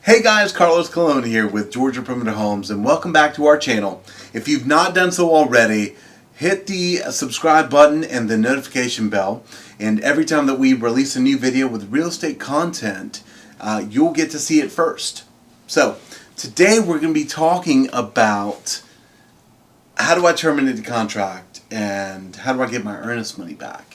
Hey guys, Carlos Colon here with Georgia Perimeter Homes, and welcome back to our channel. If you've not done so already, hit the subscribe button and the notification bell, and every time that we release a new video with real estate content, you'll get to see it first. So today we're going to be talking about how do I terminate the contract and how do I get my earnest money back.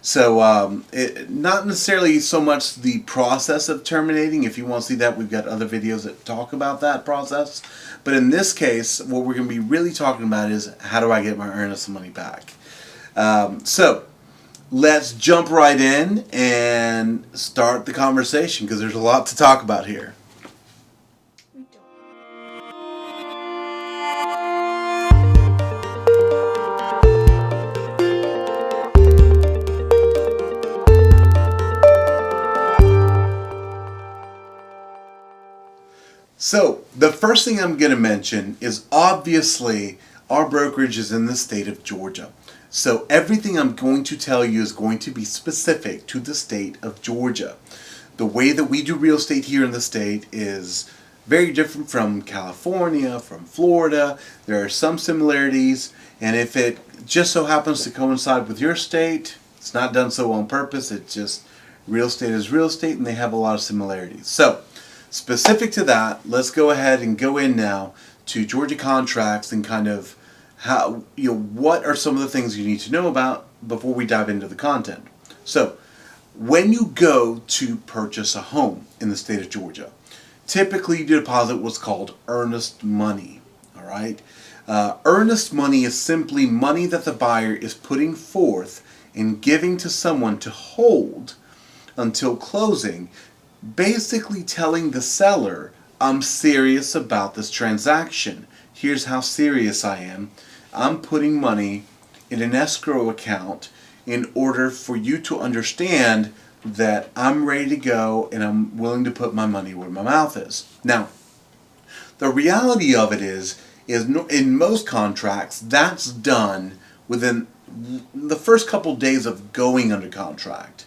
So not necessarily so much the process of terminating. If you want to see that, we've got other videos that talk about that process. But in this case, what we're going to be really talking about is how do I get my earnest money back. So let's jump right in and start the conversation, because there's a lot to talk about here. So, the first thing I'm going to mention is obviously our brokerage is in the state of Georgia. So, everything I'm going to tell you is going to be specific to the state of Georgia. The way that we do real estate here in the state is very different from California, from Florida. There are some similarities, and if it just so happens to coincide with your state, it's not done so on purpose. It's just real estate is real estate, and they have a lot of similarities. So, specific to that, let's go ahead and go in now to Georgia contracts and kind of how, what are some of the things you need to know about before we dive into the content. So, when you go to purchase a home in the state of Georgia, typically you deposit what's called earnest money. All right, earnest money is simply money that the buyer is putting forth and giving to someone to hold until closing, basically telling the seller, I'm serious about this transaction. Here's how serious I am. I'm putting money in an escrow account in order for you to understand that I'm ready to go and I'm willing to put my money where my mouth is. Now, the reality of it is in most contracts, that's done within the first couple days of going under contract.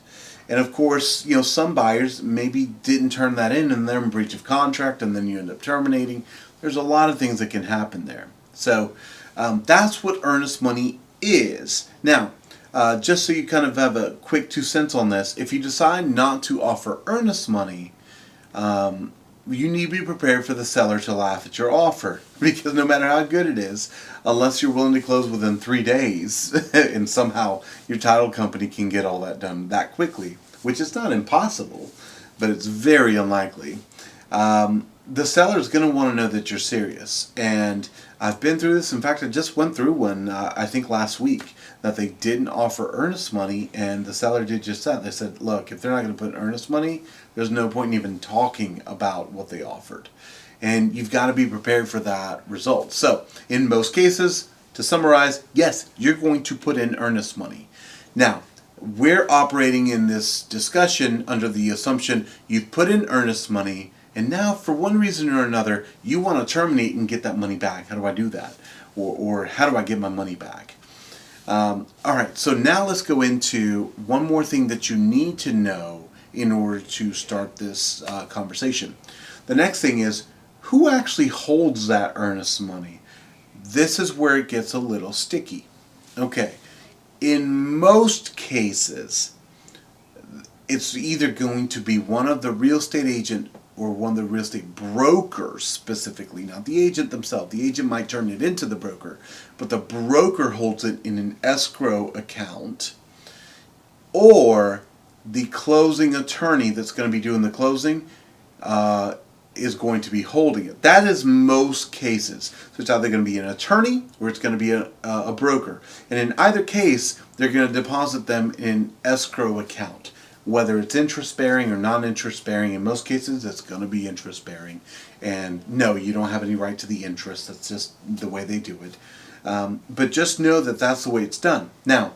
And of course, some buyers maybe didn't turn that in and they're in breach of contract, and then you end up terminating. There's a lot of things that can happen there. So that's what earnest money is. Now, just so you kind of have a quick 2 cents on this, if you decide not to offer earnest money, you need to be prepared for the seller to laugh at your offer, because no matter how good it is, unless you're willing to close within 3 days and somehow your title company can get all that done that quickly, which is not impossible, but it's very unlikely, the seller is going to want to know that you're serious. And I've been through this. In fact, I just went through one, I think last week, that they didn't offer earnest money, and the seller did just that. They said, look, if they're not going to put earnest money, there's no point in even talking about what they offered. And you've got to be prepared for that result. So, in most cases, to summarize, yes, you're going to put in earnest money. Now, we're operating in this discussion under the assumption you've put in earnest money, and now, for one reason or another, you want to terminate and get that money back. How do I do that? Or how do I get my money back? Alright, so now let's go into one more thing that you need to know in order to start this conversation. The next thing is, who actually holds that earnest money? This is where it gets a little sticky. Okay, in most cases, it's either going to be one of the real estate agent or one of the real estate brokers specifically, not the agent themselves. The agent might turn it into the broker, but the broker holds it in an escrow account, or the closing attorney that's going to be doing the closing is going to be holding it. That is most cases. So it's either going to be an attorney or it's going to be a broker. And in either case, they're going to deposit them in an escrow account. Whether it's interest-bearing or non-interest-bearing, in most cases it's going to be interest-bearing. And no, you don't have any right to the interest. That's just the way they do it. But just know that that's the way it's done. Now,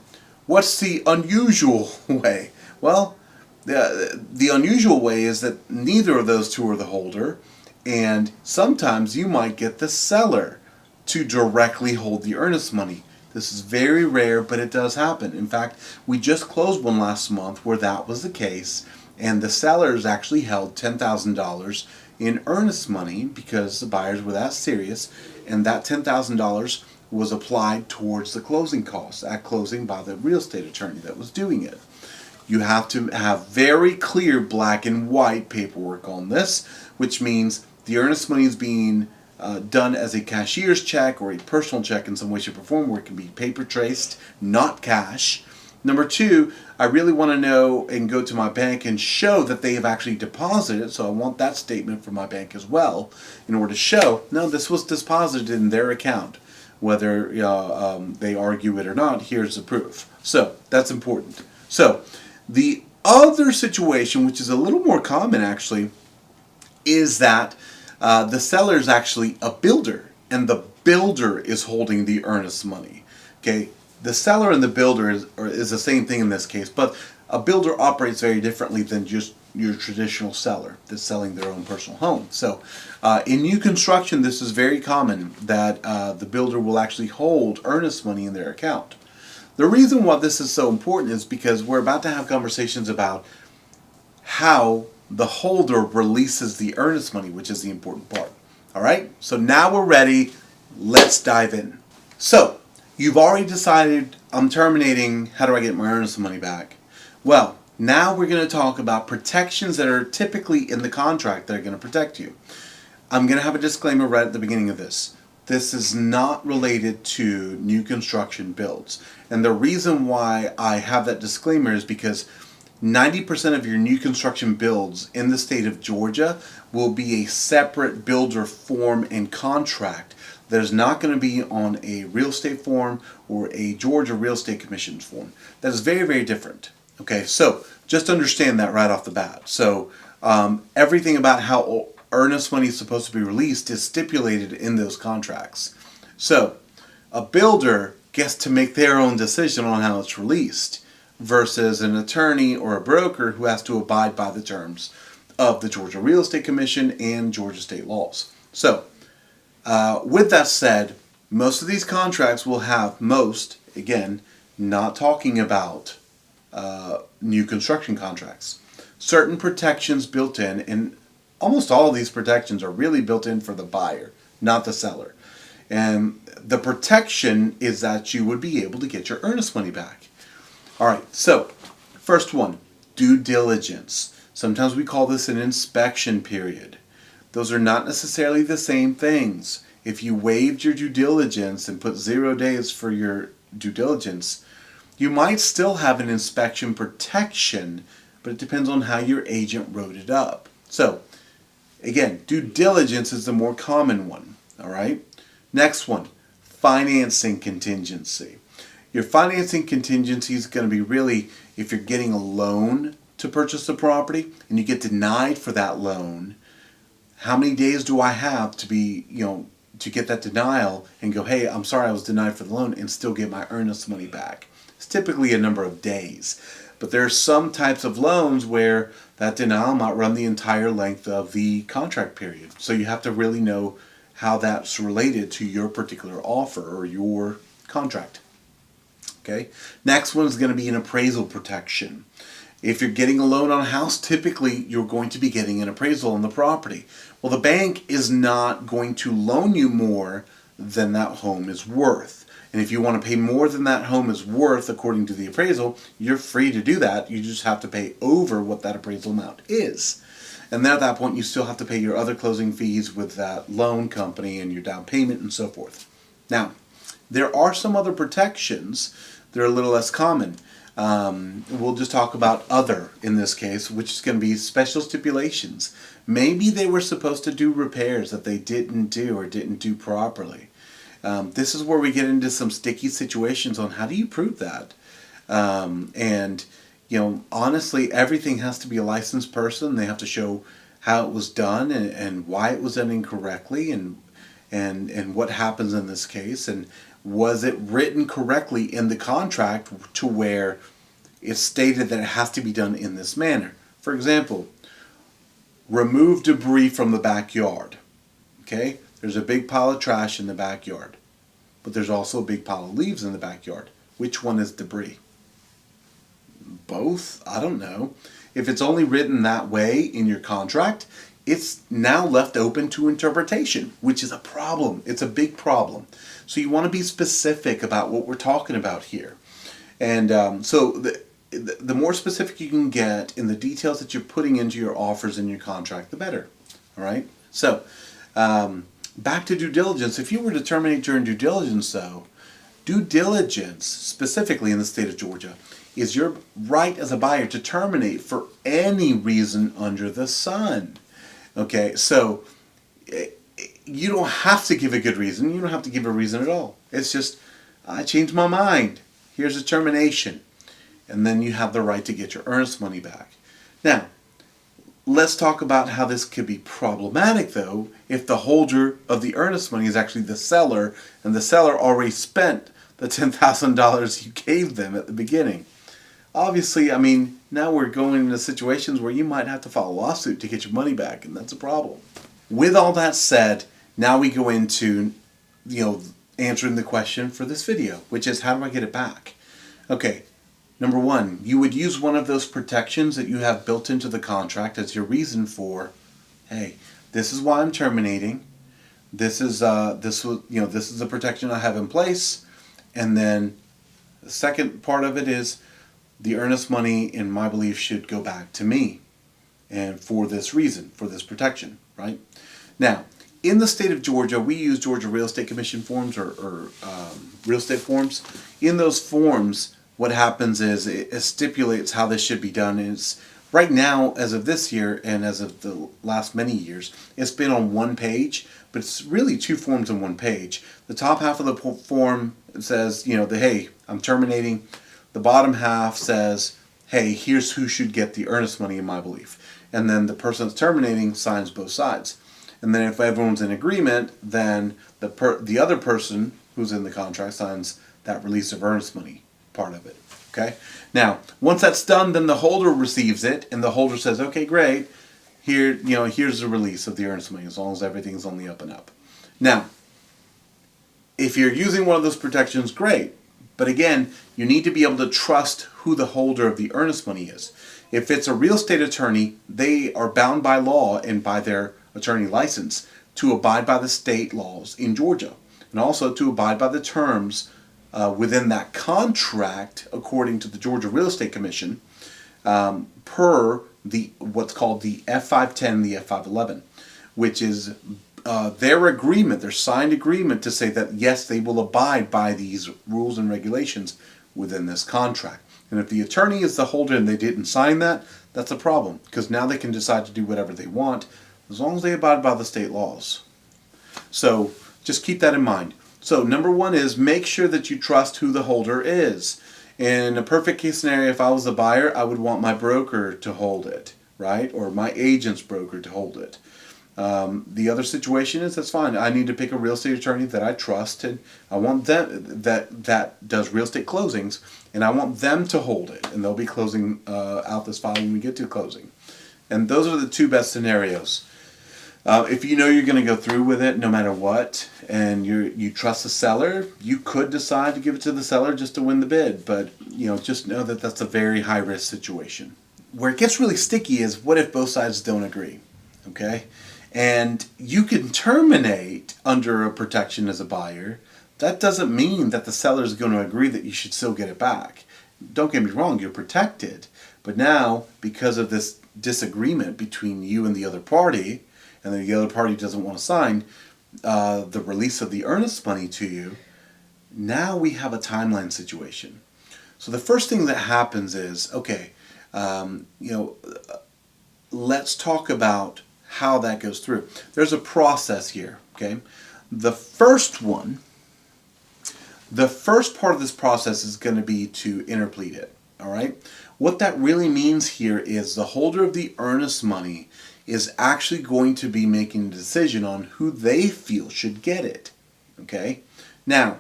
what's the unusual way? Well, the unusual way is that neither of those two are the holder, and sometimes you might get the seller to directly hold the earnest money. This is very rare, but it does happen. In fact, we just closed one last month where that was the case, and the sellers actually held $10,000 in earnest money because the buyers were that serious, and that $10,000 was applied towards the closing costs at closing by the real estate attorney that was doing it. You have to have very clear black and white paperwork on this, which means the earnest money is being done as a cashier's check or a personal check in some way, shape, or form, where it can be paper traced, not cash. Number two, I really want to know and go to my bank and show that they have actually deposited, so I want that statement from my bank as well in order to show, no, this was deposited in their account. Whether they argue it or not, here's the proof. So that's important. So the other situation, which is a little more common actually, is that the seller is actually a builder, and the builder is holding the earnest money. Okay, the seller and the builder is the same thing in this case, but a builder operates very differently than just your traditional seller that's selling their own personal home. So in new construction, this is very common that the builder will actually hold earnest money in their account. The reason why this is so important is because we're about to have conversations about how the holder releases the earnest money, which is the important part. All right, so now we're ready. Let's dive in. So you've already decided, I'm terminating, how do I get my earnest money back? Well, now we're going to talk about protections that are typically in the contract that are going to protect you. I'm going to have a disclaimer right at the beginning of this. This is not related to new construction builds. And the reason why I have that disclaimer is because 90% of your new construction builds in the state of Georgia will be a separate builder form and contract that is not going to be on a real estate form or a Georgia Real Estate Commission form. That is very, very different. Okay, so just understand that right off the bat. So everything about how earnest money is supposed to be released is stipulated in those contracts. So a builder gets to make their own decision on how it's released, versus an attorney or a broker who has to abide by the terms of the Georgia Real Estate Commission and Georgia state laws. So, with that said, most of these contracts will have again, not talking about new construction contracts, certain protections built in, and almost all of these protections are really built in for the buyer, not the seller. And the protection is that you would be able to get your earnest money back. All right, so first one, due diligence. Sometimes we call this an inspection period. Those are not necessarily the same things. If you waived your due diligence and put 0 days for your due diligence, you might still have an inspection protection, but it depends on how your agent wrote it up. So, again, due diligence is the more common one, all right? Next one, financing contingency. Your financing contingency is going to be really if you're getting a loan to purchase the property and you get denied for that loan, how many days do I have to be, to get that denial and go, hey, I'm sorry I was denied for the loan, and still get my earnest money back? It's typically a number of days. But there are some types of loans where that denial might run the entire length of the contract period. So you have to really know how that's related to your particular offer or your contract. Okay. Next one is going to be an appraisal protection. If you're getting a loan on a house, typically you're going to be getting an appraisal on the property. Well, the bank is not going to loan you more than that home is worth. And if you want to pay more than that home is worth according to the appraisal, you're free to do that. You just have to pay over what that appraisal amount is. And then at that point, you still have to pay your other closing fees with that loan company and your down payment and so forth. Now, there are some other protections. They're a little less common. We'll just talk about other in this case, which is going to be special stipulations. Maybe they were supposed to do repairs that they didn't do or didn't do properly. This is where we get into some sticky situations on how do you prove that. And honestly, everything has to be a licensed person. They have to show how it was done and why it was done incorrectly and what happens in this case, and was it written correctly in the contract to where it's stated that it has to be done in this manner. For example, remove debris from the backyard. Okay, there's a big pile of trash in the backyard, but there's also a big pile of leaves in the backyard. Which one is debris? Both? I don't know. If it's only written that way in your contract, it's now left open to interpretation, which is a problem. It's a big problem. So you want to be specific about what we're talking about here. And so the more specific you can get in the details that you're putting into your offers in your contract, the better. All right? So back to due diligence. If you were to terminate during due diligence, though, due diligence, specifically in the state of Georgia, is your right as a buyer to terminate for any reason under the sun. Okay, so you don't have to give a good reason. You don't have to give a reason at all. It's just, I changed my mind. Here's a termination. And then you have the right to get your earnest money back. Now, let's talk about how this could be problematic, though, if the holder of the earnest money is actually the seller, and the seller already spent the $10,000 you gave them at the beginning. Obviously, I mean, now we're going into situations where you might have to file a lawsuit to get your money back, and that's a problem. With all that said, now we go into, answering the question for this video, which is, how do I get it back? Okay, number one, you would use one of those protections that you have built into the contract as your reason for, hey, this is why I'm terminating. This is this is the protection I have in place, and then the second part of it is, the earnest money, in my belief, should go back to me, and for this reason, for this protection, right? Now, in the state of Georgia, we use Georgia Real Estate Commission forms or real estate forms. In those forms, what happens is it stipulates how this should be done. Is right now, as of this year and as of the last many years, it's been on one page, but it's really two forms on one page. The top half of the form says, hey, I'm terminating. The bottom half says, hey, here's who should get the earnest money in my belief. And then the person that's terminating signs both sides. And then if everyone's in agreement, then the other person who's in the contract signs that release of earnest money part of it. Okay? Now, once that's done, then the holder receives it, and the holder says, okay, great. Here, here's the release of the earnest money, as long as everything's on the up and up. Now, if you're using one of those protections, great. But again, you need to be able to trust who the holder of the earnest money is. If it's a real estate attorney, they are bound by law and by their attorney license to abide by the state laws in Georgia, and also to abide by the terms within that contract according to the Georgia Real Estate Commission per what's called the F510 and the F511, which is their agreement, their signed agreement to say that yes, they will abide by these rules and regulations within this contract. And if the attorney is the holder and they didn't sign that, that's a problem, because now they can decide to do whatever they want as long as they abide by the state laws. So just keep that in mind. So number one is make sure that you trust who the holder is. In a perfect case scenario, if I was the buyer, I would want my broker to hold it, right? Or my agent's broker to hold it. The other situation is, that's fine. I need to pick a real estate attorney that I trust, and I want them that does real estate closings, and I want them to hold it, and they'll be closing out this file when we get to closing. And those are the two best scenarios. If you know you're going to go through with it no matter what, and you trust the seller, you could decide to give it to the seller just to win the bid, but just know that that's a very high risk situation. Where it gets really sticky is, what if both sides don't agree? Okay? And you can terminate under a protection as a buyer. That doesn't mean that the seller is going to agree that you should still get it back. Don't get me wrong, you're protected. But now, because of this disagreement between you and the other party, and the other party doesn't want to sign the release of the earnest money to you, now we have a timeline situation. So the first thing that happens is, okay, let's talk about how that goes through. There's a process here, okay? The first part of this process is going to be to interplead it, all right? What that really means here is the holder of the earnest money is actually going to be making a decision on who they feel should get it, okay? Now,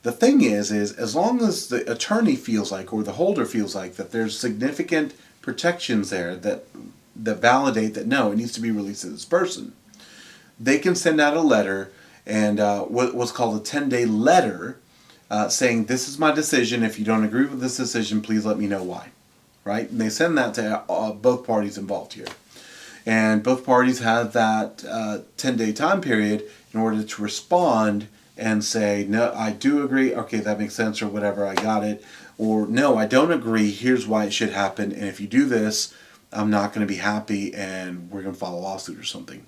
the thing is as long as the attorney feels like, or the holder feels like, that there's significant protections there that validate that no, it needs to be released to this person, they can send out a letter, and what's called a 10-day letter saying, this is my decision. If you don't agree with this decision, please let me know why, right? And they send that to both parties involved here. And both parties have that 10-day time period in order to respond and say, no, I do agree, okay, that makes sense, or whatever, I got it. Or, no, I don't agree, here's why it should happen, and if you do this, I'm not going to be happy, and we're going to file a lawsuit or something.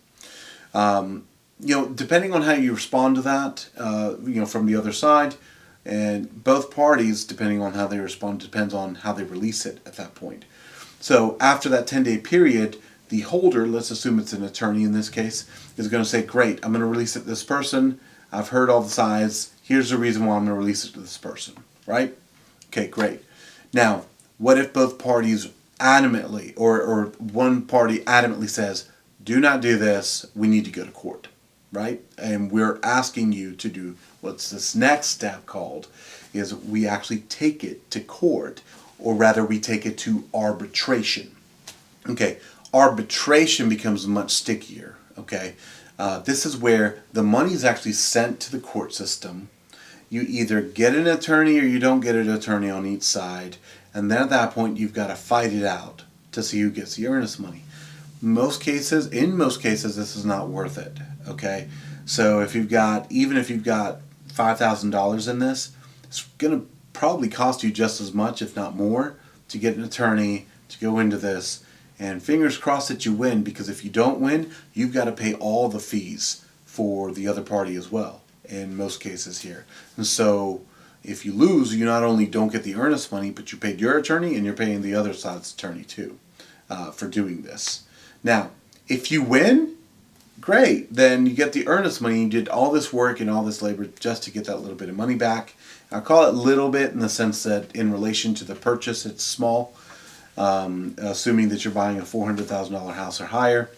Depending on how you respond to that, from the other side, and both parties, depending on how they respond, depends on how they release it at that point. So after that 10-day period, the holder, let's assume it's an attorney in this case, is going to say, great, I'm going to release it to this person. I've heard all the sides. Here's the reason why I'm going to release it to this person, right? Okay, great. Now, what if both parties adamantly, or one party adamantly says, do not do this, we need to go to court, right? And we're asking you to do what's this next step called, is we actually take it to court, or rather we take it to arbitration. Okay, arbitration becomes much stickier, okay? This is where the money is actually sent to the court system. You either get an attorney or you don't get an attorney on each side, and then at that point you've got to fight it out to see who gets the earnest money. In most cases, this is not worth it, okay? So even if you've got $5,000 in this, it's going to probably cost you just as much, if not more, to get an attorney to go into this. And fingers crossed that you win, because if you don't win, you've got to pay all the fees for the other party as well, in most cases here. And so if you lose, you not only don't get the earnest money, but you paid your attorney and you're paying the other side's attorney too for doing this. Now, if you win, great. Then you get the earnest money. You did all this work and all this labor just to get that little bit of money back. I'll call it little bit in the sense that in relation to the purchase, it's small. Assuming that you're buying a $400,000 house or higher.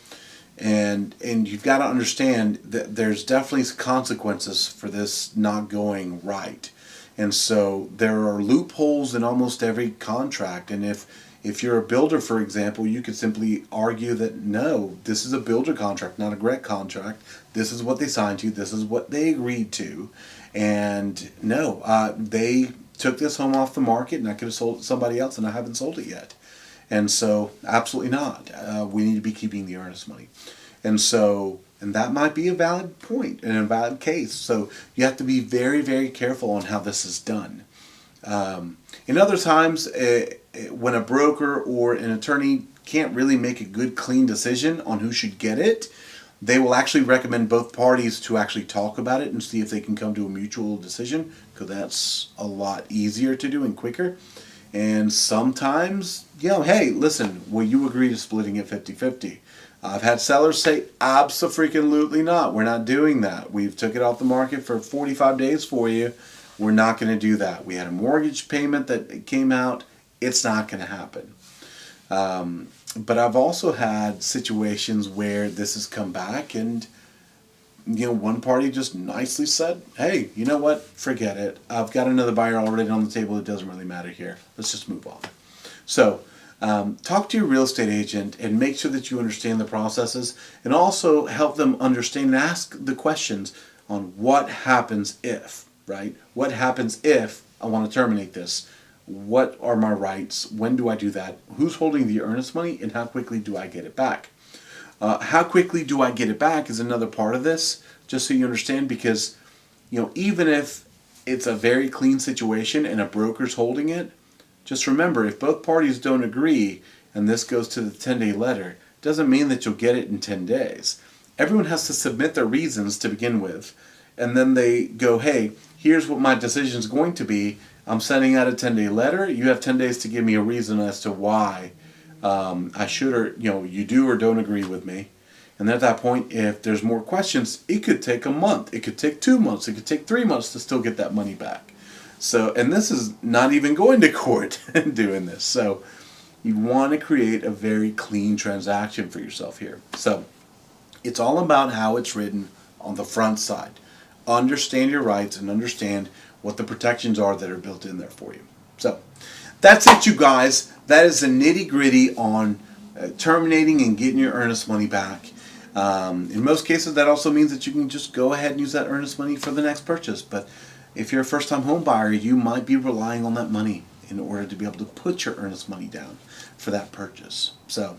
And you've got to understand that there's definitely consequences for this not going right. And so there are loopholes in almost every contract. And if you're a builder, for example, you could simply argue that, no, this is a builder contract, not a GRET contract. This is what they signed to. This is what they agreed to. And no, they took this home off the market and I could have sold it to somebody else and I haven't sold it yet. And so, absolutely not. We need to be keeping the earnest money. And that might be a valid point and a valid case. So you have to be very, very careful on how this is done. In other times, when a broker or an attorney can't really make a good, clean decision on who should get it, they will actually recommend both parties to actually talk about it and see if they can come to a mutual decision, because that's a lot easier to do and quicker. And sometimes, hey, listen, will you agree to splitting it 50-50? I've had sellers say, abso-freaking-lutely not. We're not doing that. We've took it off the market for 45 days for you. We're not going to do that. We had a mortgage payment that came out. It's not going to happen. But I've also had situations where this has come back and one party just nicely said, hey, you know what? Forget it. I've got another buyer already on the table. It doesn't really matter here. Let's just move on. So talk to your real estate agent and make sure that you understand the processes, and also help them understand and ask the questions on what happens if, right? What happens if I want to terminate this? What are my rights? When do I do that? Who's holding the earnest money, and how quickly do I get it back? How quickly do I get it back is another part of this, just so you understand, because even if it's a very clean situation and a broker's holding it, just remember, if both parties don't agree and this goes to the 10-day letter, it doesn't mean that you'll get it in 10 days. Everyone has to submit their reasons to begin with, and then they go, hey, here's what my decision is going to be. I'm sending out a 10-day letter. You have 10 days to give me a reason as to why I should, or you do or don't agree with me. And then at that point, if there's more questions, it could take a month, it could take 2 months, it could take 3 months to still get that money back. So, and this is not even going to court and doing this. So you want to create a very clean transaction for yourself here. So it's all about how it's written on the front side. Understand your rights and understand what the protections are that are built in there for you. So that's it, you guys. That is the nitty-gritty on terminating and getting your earnest money back. In most cases, that also means that you can just go ahead and use that earnest money for the next purchase. But if you're a first-time home buyer, you might be relying on that money in order to be able to put your earnest money down for that purchase. So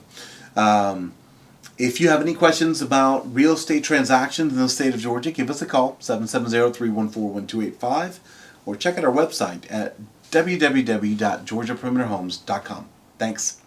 If you have any questions about real estate transactions in the state of Georgia, give us a call, 770-314-1285, or check out our website at www.georgiaperimeterhomes.com. Thanks.